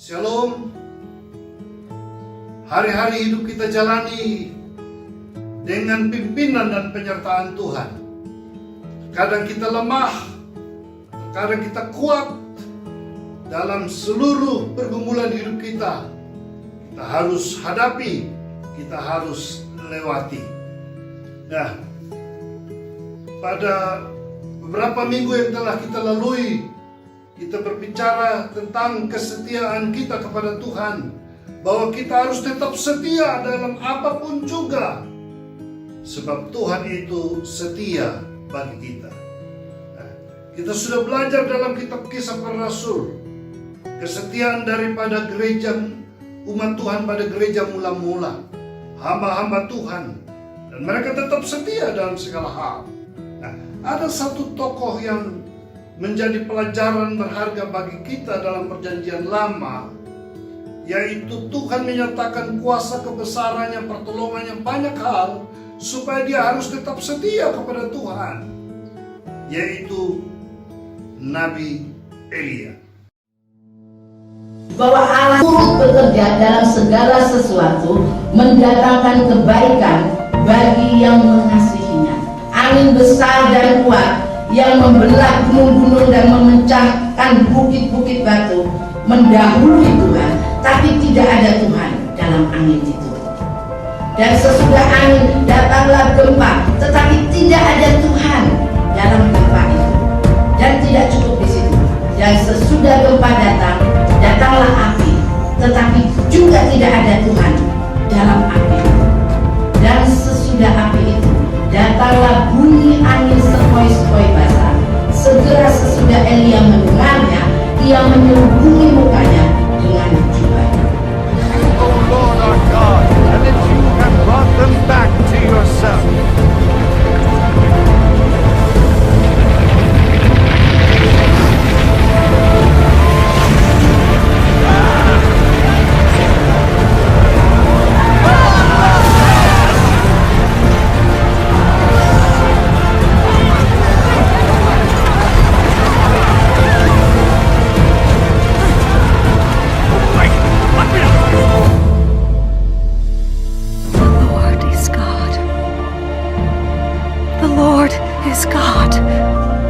Shalom. Hari-hari hidup kita jalani dengan pimpinan dan penyertaan Tuhan. Kadang kita lemah, kadang kita kuat. Dalam seluruh pergumulan hidup kita harus hadapi, kita harus lewati. Nah, pada beberapa minggu yang telah kita lalui, kita berbicara tentang kesetiaan kita kepada Tuhan, bahwa kita harus tetap setia dalam apapun juga, sebab Tuhan itu setia bagi kita. Nah, kita sudah belajar dalam kitab Kisah Para Rasul, kesetiaan daripada gereja umat Tuhan pada gereja mula-mula, hamba-hamba Tuhan, dan mereka tetap setia dalam segala hal. Nah, ada satu tokoh yang menjadi pelajaran berharga bagi kita dalam perjanjian lama, yaitu Tuhan menyatakan kuasa kebesarannya, pertolongannya, banyak hal supaya dia harus tetap setia kepada Tuhan, yaitu Nabi Elia. Bahwa Allah turut bekerja dalam segala sesuatu, mendatangkan kebaikan bagi yang mengasihinya. Angin besar dan kuat yang membelah gunung-gunung dan memecahkan bukit-bukit batu mendahului Tuhan, tapi tidak ada Tuhan dalam angin itu. Dan sesudah angin datanglah gempa, tetapi tidak ada Tuhan dalam gempa itu. Dan tidak cukup di situ. Dan sesudah gempa datanglah api, tetapi juga tidak ada Tuhan dalam api itu. Dan sesudah api itu datanglah bunyi angin sepoi-sepoi basah. Segera sesudah Elia mendengarnya, ia menyelubungi mukanya dengan jubahnya. O Lord our God, and that you have brought them back to yourself.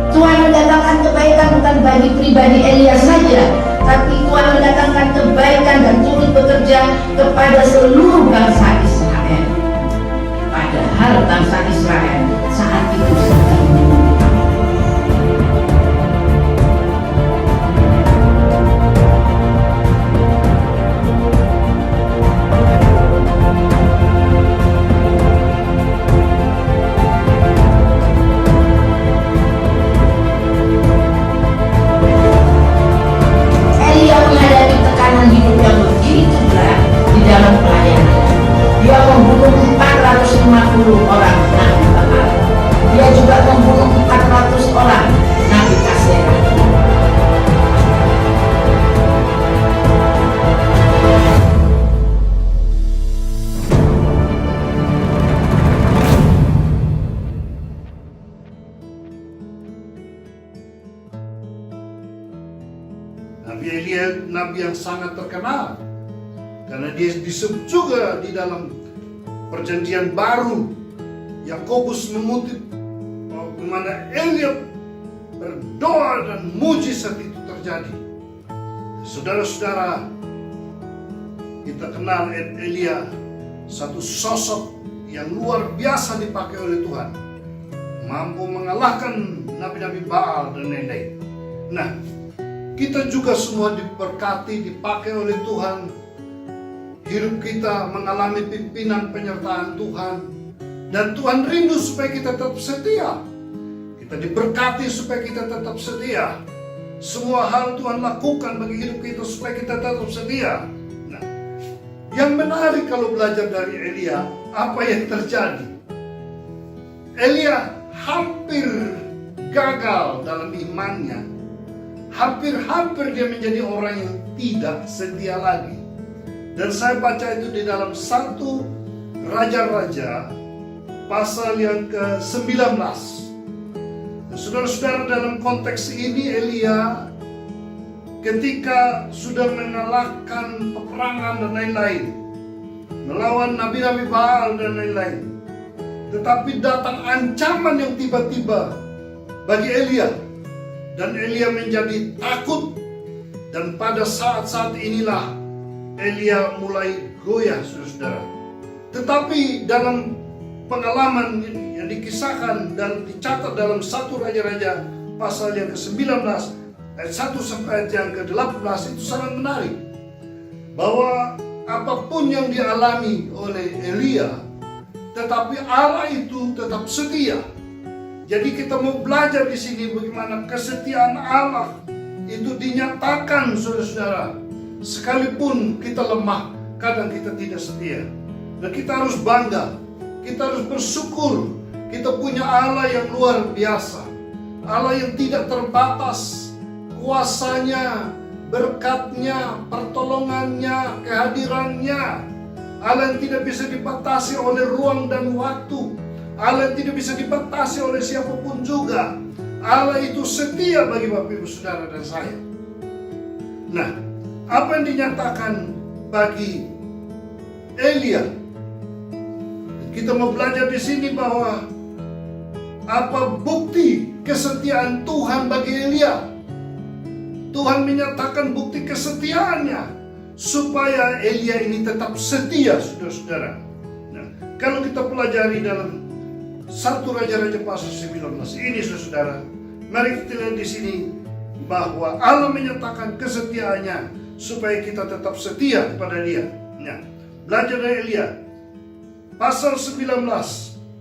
Tuhan mendatangkan kebaikan bukan bagi pribadi Elia saja, tapi Tuhan mendatangkan kebaikan dan turut bekerja kepada seluruh bangsa Israel. Padahal bangsa Israel saat itu sedang menunggu. Hidup yang begitu berat di dalam pelayanan. Dia membunuh 450 orang nabi Baal. Dia juga membunuh 400 orang nabi Kasera. Nabi Elia, nabi yang sangat terkenal, karena dia disebut juga di dalam perjanjian baru. Yakobus mengutip bagaimana Elia berdoa dan mujizat itu terjadi. Saudara-saudara, kita kenal Elia, satu sosok yang luar biasa dipakai oleh Tuhan, mampu mengalahkan nabi-nabi Baal dan lain-lain. Nah, kita juga semua diberkati, dipakai oleh Tuhan. Hidup kita mengalami pimpinan penyertaan Tuhan. Dan Tuhan rindu supaya kita tetap setia. Kita diberkati supaya kita tetap setia. Semua hal Tuhan lakukan bagi hidup kita supaya kita tetap setia. Nah, yang menarik kalau belajar dari Elia, apa yang terjadi? Elia hampir gagal dalam imannya. Hampir-hampir dia menjadi orang yang tidak setia lagi. Dan saya baca itu di dalam 1 Raja-Raja pasal yang ke-19. Saudara-saudara, dalam konteks ini Elia ketika sudah mengalahkan peperangan dan lain-lain, melawan nabi-nabi Baal dan lain-lain. Tetapi datang ancaman yang tiba-tiba bagi Elia, dan Elia menjadi takut. Dan pada saat-saat inilah Elia mulai goyah, saudara-saudara. Tetapi dalam pengalaman yang dikisahkan dan dicatat dalam 1 Raja-Raja pasal yang ke-19 ayat 1 sampai ayat yang ke-18 itu sangat menarik. Bahwa apapun yang dialami oleh Elia, tetapi Allah itu tetap setia. Jadi kita mau belajar di sini bagaimana kesetiaan Allah itu dinyatakan, saudara-saudara. Sekalipun kita lemah, kadang kita tidak setia. Dan kita harus bangga, kita harus bersyukur. Kita punya Allah yang luar biasa, Allah yang tidak terbatas kuasanya, berkatnya, pertolongannya, kehadirannya. Allah yang tidak bisa dibatasi oleh ruang dan waktu, Allah yang tidak bisa dibatasi oleh siapapun juga. Allah itu setia bagi Bapak Ibu Saudara dan saya. Nah, apa yang dinyatakan bagi Elia? Kita mau belajar di sini bahwa apa bukti kesetiaan Tuhan bagi Elia. Tuhan menyatakan bukti kesetiaannya supaya Elia ini tetap setia, saudara-saudara. Nah, kalau kita pelajari dalam 1 Raja-Raja pasal 19 ini, saudara, mari kita lihat di sini bahwa Allah menyatakan kesetiaannya supaya kita tetap setia kepada Dia. Nah, belajar dari Elia pasal 19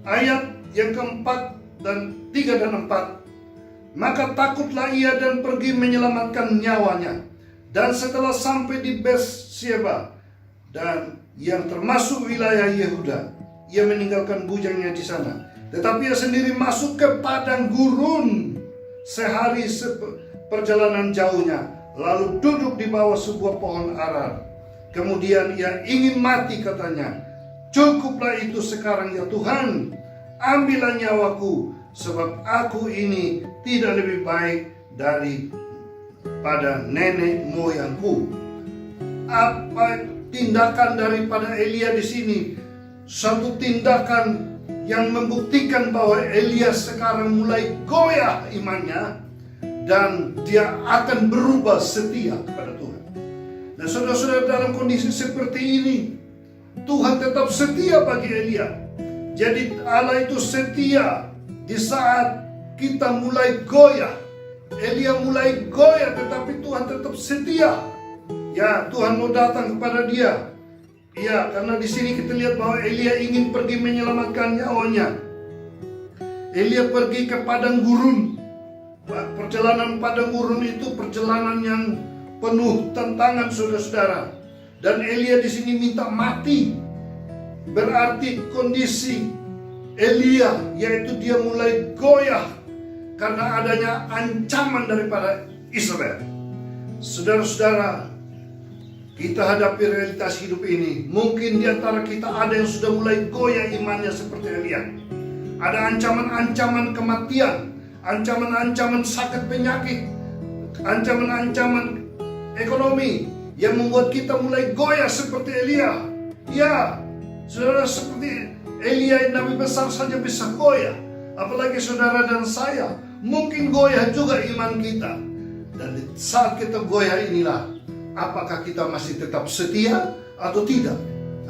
ayat yang keempat dan 3 dan 4. Maka takutlah ia dan pergi menyelamatkan nyawanya. Dan setelah sampai di Beersheba dan yang termasuk wilayah Yehuda, ia meninggalkan bujangnya di sana. Tetapi ia sendiri masuk ke padang gurun sehari perjalanan jauhnya, lalu duduk di bawah sebuah pohon arar. Kemudian ia ingin mati, katanya, "Cukuplah itu sekarang ya Tuhan, ambillah nyawaku, sebab aku ini tidak lebih baik daripada nenek moyangku." Apa tindakan daripada Elia di sini? Satu tindakan yang membuktikan bahwa Elia sekarang mulai goyah imannya dan dia akan berubah setia kepada Tuhan. Nah, saudara-saudara, dalam kondisi seperti ini Tuhan tetap setia bagi Elia. Jadi Allah itu setia di saat kita mulai goyah. Elia mulai goyah, tetapi Tuhan tetap setia. Ya, Tuhan mau datang kepada dia. Ya, karena di sini kita lihat bahwa Elia ingin pergi menyelamatkan nyawanya. Elia pergi ke padang gurun. Perjalanan padang gurun itu perjalanan yang penuh tantangan, saudara-saudara. Dan Elia di sini minta mati. Berarti kondisi Elia, yaitu dia mulai goyah karena adanya ancaman daripada Israel. Saudara-saudara, kita hadapi realitas hidup ini. Mungkin di antara kita ada yang sudah mulai goyah imannya seperti Elia. Ada ancaman-ancaman kematian, ancaman-ancaman sakit penyakit, ancaman-ancaman ekonomi yang membuat kita mulai goyah seperti Elia. Ya, saudara, seperti Elia, nabi besar saja bisa goyah, apalagi saudara dan saya. Mungkin goyah juga iman kita. Dan di saat kita goyah inilah, apakah kita masih tetap setia atau tidak?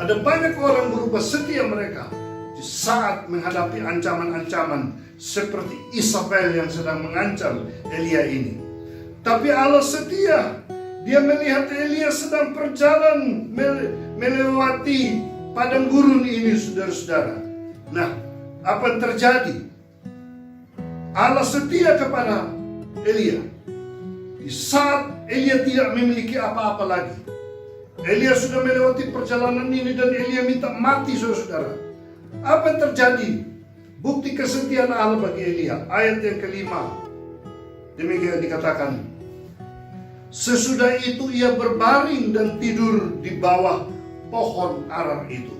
Ada banyak orang berubah setia mereka di saat menghadapi ancaman-ancaman seperti Isabel yang sedang mengancam Elia ini. Tapi Allah setia. Dia melihat Elia sedang berjalan melewati padang gurun ini, saudara-saudara. Nah, apa yang terjadi? Allah setia kepada Elia. Di saat Elia tidak memiliki apa-apa lagi, Elia sudah melewati perjalanan ini dan Elia minta mati, saudara-saudara. Apa yang terjadi? Bukti kesetiaan Allah bagi Elia. Ayat yang kelima, demikian dikatakan, sesudah itu ia berbaring dan tidur di bawah pohon arar itu.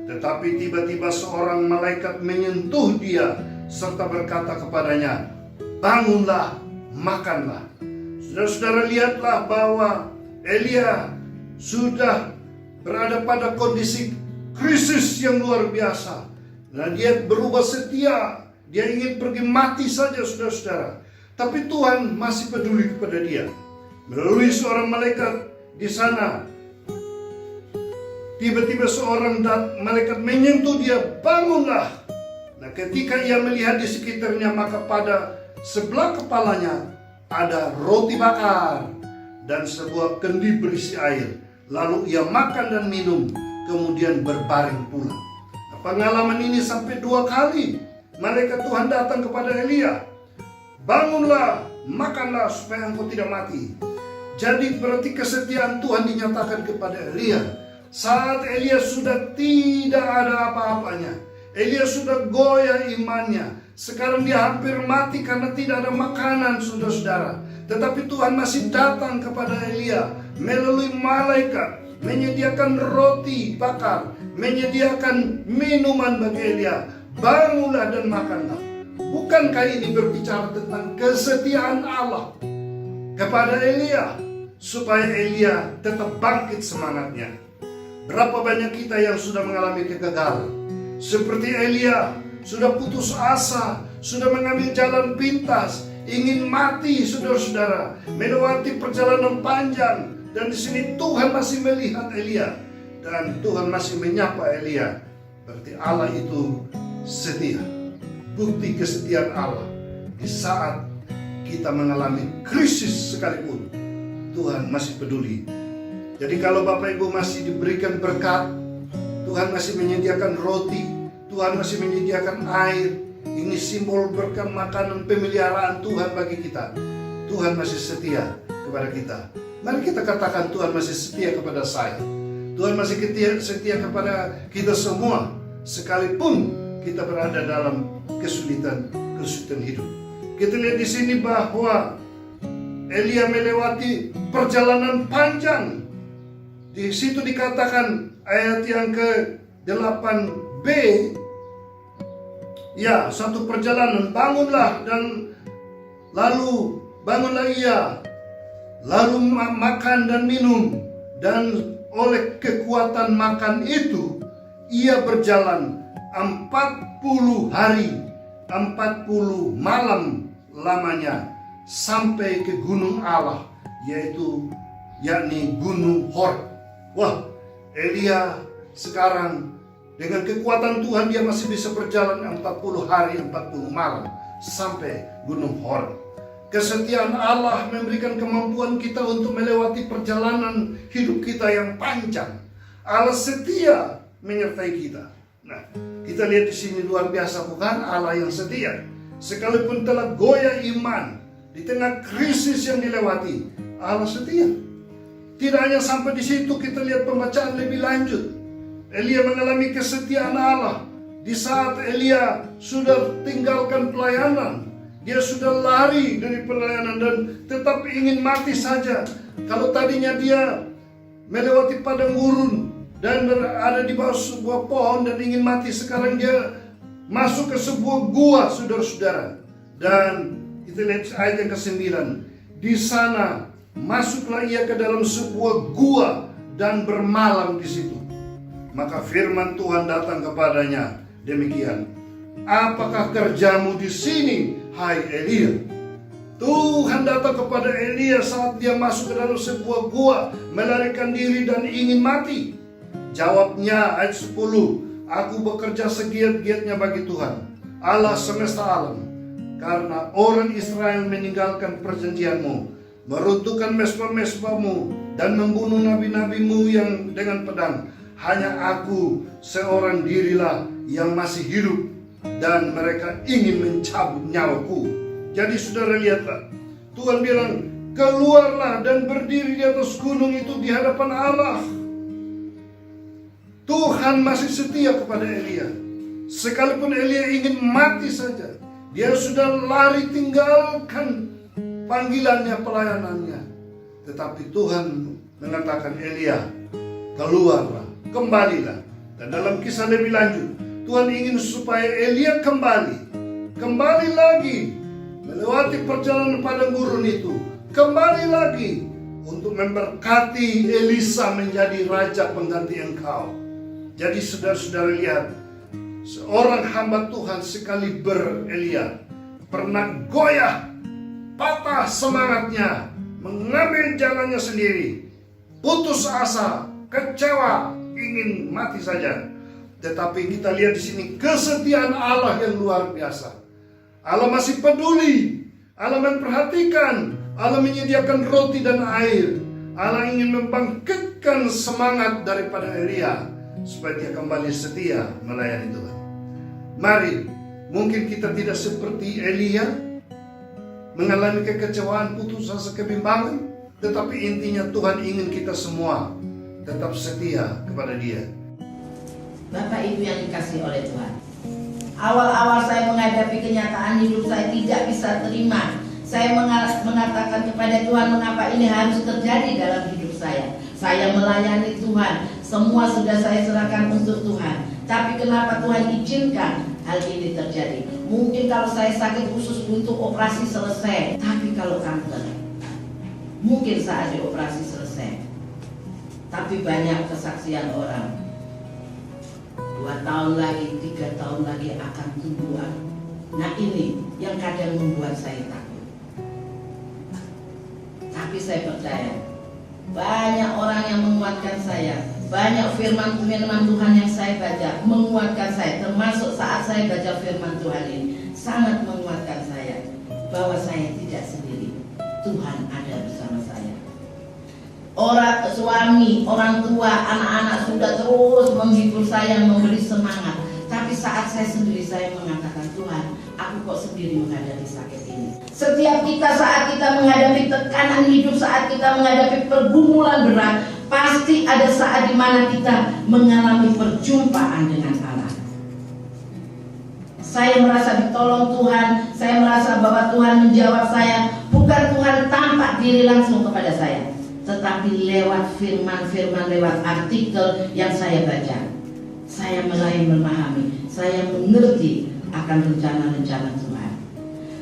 Tetapi tiba-tiba seorang malaikat menyentuh dia serta berkata kepadanya, bangunlah, makanlah. Saudara-saudara, lihatlah bahwa Elia sudah berada pada kondisi krisis yang luar biasa. Nah, dia berubah setia. Dia ingin pergi mati saja, saudara-saudara. Tapi Tuhan masih peduli kepada dia. Melalui seorang malaikat di sana, tiba-tiba seorang malaikat menyentuh dia, bangunlah. Nah, ketika ia melihat di sekitarnya, maka pada sebelah kepalanya ada roti bakar dan sebuah kendi berisi air. Lalu ia makan dan minum, kemudian berbaring pula. Nah, pengalaman ini sampai 2 kali malaikat Tuhan datang kepada Elia. Bangunlah, makanlah supaya engkau tidak mati. Jadi berarti kesetiaan Tuhan dinyatakan kepada Elia. Saat Elia sudah tidak ada apa-apanya, Elia sudah goyah imannya. Sekarang dia hampir mati karena tidak ada makanan, saudara-saudara. Tetapi Tuhan masih datang kepada Elia melalui malaikat, menyediakan roti bakar, menyediakan minuman bagi Elia. Bangunlah dan makanlah. Bukankah ini berbicara tentang kesetiaan Allah kepada Elia, supaya Elia tetap bangkit semangatnya? Berapa banyak kita yang sudah mengalami kegagalan, seperti Elia, sudah putus asa, sudah mengambil jalan pintas, ingin mati, saudara-saudara, melewati perjalanan panjang, dan di sini Tuhan masih melihat Elia, dan Tuhan masih menyapa Elia. Berarti Allah itu setia. Bukti kesetiaan Allah di saat kita mengalami krisis sekalipun, Tuhan masih peduli. Jadi kalau Bapak Ibu masih diberikan berkat, Tuhan masih menyediakan roti, Tuhan masih menyediakan air, ini simbol berkat, makanan pemeliharaan Tuhan bagi kita. Tuhan masih setia kepada kita. Mari kita katakan, Tuhan masih setia kepada saya. Tuhan masih setia kepada kita semua, sekalipun kita berada dalam kesulitan hidup. Kita lihat di sini bahwa Elia melewati perjalanan panjang. Di situ dikatakan ayat yang ke-8b, ya, satu perjalanan, bangunlah bangunlah ia, lalu makan dan minum, dan oleh kekuatan makan itu ia berjalan 40 hari 40 malam lamanya sampai ke gunung Allah, yakni gunung Hor. Wah, Elia sekarang dengan kekuatan Tuhan dia masih bisa berjalan 40 hari 40 malam sampai gunung Hor. Kesetiaan Allah memberikan kemampuan kita untuk melewati perjalanan hidup kita yang panjang. Allah setia menyertai kita. Nah, kita lihat di sini luar biasa, bukan? Allah yang setia. Sekalipun telah goyah iman di tengah krisis yang dilewati, Allah setia. Tidak hanya sampai di situ, kita lihat pembacaan lebih lanjut. Elia mengalami kesetiaan Allah di saat Elia sudah tinggalkan pelayanan. Dia sudah lari dari pelayanan dan tetap ingin mati saja. Kalau tadinya dia melewati padang gurun dan berada di bawah sebuah pohon dan ingin mati, sekarang dia masuk ke sebuah gua, saudara-saudara. Dan kita lihat ayat yang ke-9. Di sana masuklah ia ke dalam sebuah gua dan bermalam di situ. Maka firman Tuhan datang kepadanya demikian, apakah kerjamu di sini, hai Elia? Tuhan datang kepada Elia saat dia masuk ke dalam sebuah gua, melarikan diri dan ingin mati. Jawabnya ayat 10, aku bekerja segiat-giatnya bagi Tuhan, Allah semesta alam, karena orang Israel meninggalkan perjanjianmu, meruntuhkan mezbah-mezbahmu, dan membunuh nabi-nabimu yang dengan pedang. Hanya aku seorang dirilah yang masih hidup, dan mereka ingin mencabut nyawaku. Jadi saudara lihatlah, Tuhan bilang, keluarlah dan berdiri di atas gunung itu di hadapan Allah. Tuhan masih setia kepada Elia. Sekalipun Elia ingin mati saja, dia sudah lari tinggalkan panggilannya, pelayanannya. Tetapi Tuhan mengatakan, Elia, keluarlah, kembalilah. Dan dalam kisah lebih lanjut, Tuhan ingin supaya Elia kembali lagi melewati perjalanan padang gurun itu, kembali lagi untuk memberkati Elisa menjadi raja pengganti engkau. Jadi saudara-saudara lihat, seorang hamba Tuhan sekali Elia pernah goyah, patah semangatnya, mengambil jalannya sendiri, putus asa, kecewa, ingin mati saja. Tetapi kita lihat di sini kesetiaan Allah yang luar biasa. Allah masih peduli, Allah memperhatikan, Allah menyediakan roti dan air. Allah ingin membangkitkan semangat daripada Elia supaya dia kembali setia melayani Tuhan. Mari, mungkin kita tidak seperti Elia, mengalami kekecewaan, putus asa, kebimbangan, tetapi intinya Tuhan ingin kita semua tetap setia kepada Dia. Bapak Ibu yang dikasihi oleh Tuhan, awal-awal saya menghadapi kenyataan hidup saya tidak bisa terima. Saya mengatakan kepada Tuhan, mengapa ini harus terjadi dalam hidup saya? Saya melayani Tuhan, semua sudah saya serahkan untuk Tuhan. Tapi kenapa Tuhan izinkan hal ini terjadi? Mungkin kalau saya sakit khusus untuk operasi selesai, tapi kalau kanker, mungkin saat dioperasi selesai. Tapi banyak kesaksian orang, 2 tahun lagi, 3 tahun lagi akan tumbuh. Nah ini yang kadang membuat saya takut. Tapi saya percaya banyak orang yang menguatkan saya. Banyak firman Tuhan yang saya baca menguatkan saya. Termasuk saat saya baca firman Tuhan ini, sangat menguatkan saya bahwa saya tidak sendiri. Tuhan ada bersama saya. Orang suami, orang tua, anak-anak sudah terus menghibur saya, memberi semangat. Tapi saat saya sendiri, saya mengatakan, Tuhan, aku kok sendiri menghadapi sakit ini. Setiap kita saat kita menghadapi tekanan hidup, saat kita menghadapi pergumulan berat, pasti ada saat di mana kita mengalami perjumpaan dengan Allah. Saya merasa ditolong Tuhan, saya merasa bahwa Tuhan menjawab saya. Bukan Tuhan tampak diri langsung kepada saya, tetapi lewat firman-firman, lewat artikel yang saya baca, saya mulai memahami, saya mengerti akan rencana-rencana Tuhan.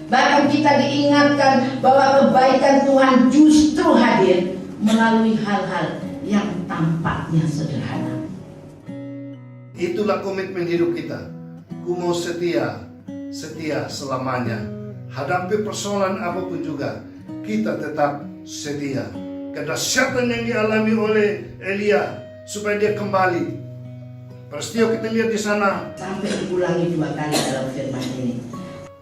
Bahkan kita diingatkan bahwa kebaikan Tuhan justru hadir melalui hal-hal yang tampaknya sederhana. Itulah komitmen hidup kita. Ku mau setia, setia selamanya. Hadapi persoalan apapun juga, kita tetap setia. Kedahsyatan yang dialami oleh Elia supaya dia kembali. Peristiwa kita lihat di sana. Sampai diulangi 2 kali dalam firman ini.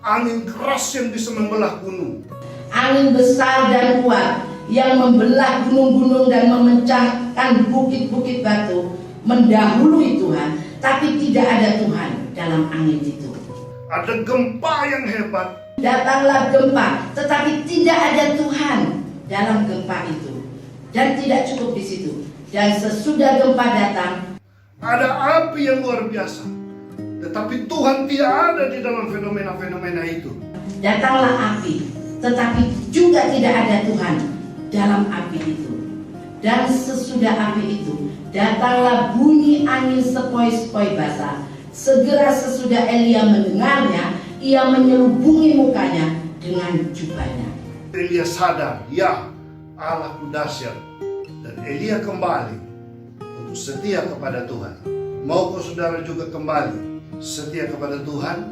Angin keras yang bisa membelah gunung. Angin besar dan kuat yang membelah gunung-gunung dan memecahkan bukit-bukit batu mendahului Tuhan, tapi tidak ada Tuhan dalam angin itu. Ada gempa yang hebat. Datanglah gempa, tetapi tidak ada Tuhan dalam gempa itu. Dan tidak cukup di situ. Dan sesudah gempa datang, ada api yang luar biasa. Tetapi Tuhan tidak ada di dalam fenomena-fenomena itu. datanglah api, tetapi juga tidak ada Tuhan dalam api itu. Dan sesudah api itu, datanglah bunyi angin sepoi-sepoi basah. Segera sesudah Elia mendengarnya, ia menyelubungi mukanya dengan jubahnya. Elia sadar, ya Allahku dahsyat. Dan Elia kembali untuk setia kepada Tuhan. Maukah saudara juga kembali setia kepada Tuhan?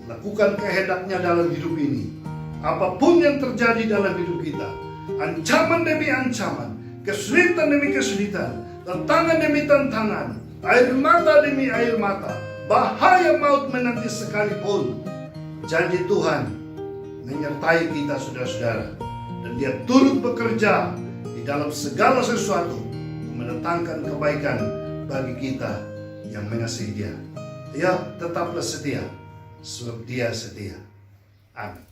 Lakukan kehendaknya dalam hidup ini. Apapun yang terjadi dalam hidup kita, ancaman demi ancaman, kesulitan demi kesulitan, tantangan demi tantangan, air mata demi air mata, bahaya maut menanti sekalipun, janji Tuhan menyertai kita saudara-saudara. Dan Dia turut bekerja di dalam segala sesuatu mendatangkan kebaikan bagi kita yang mengasihi Dia. Ya, tetaplah setia sebab Dia setia. Amin.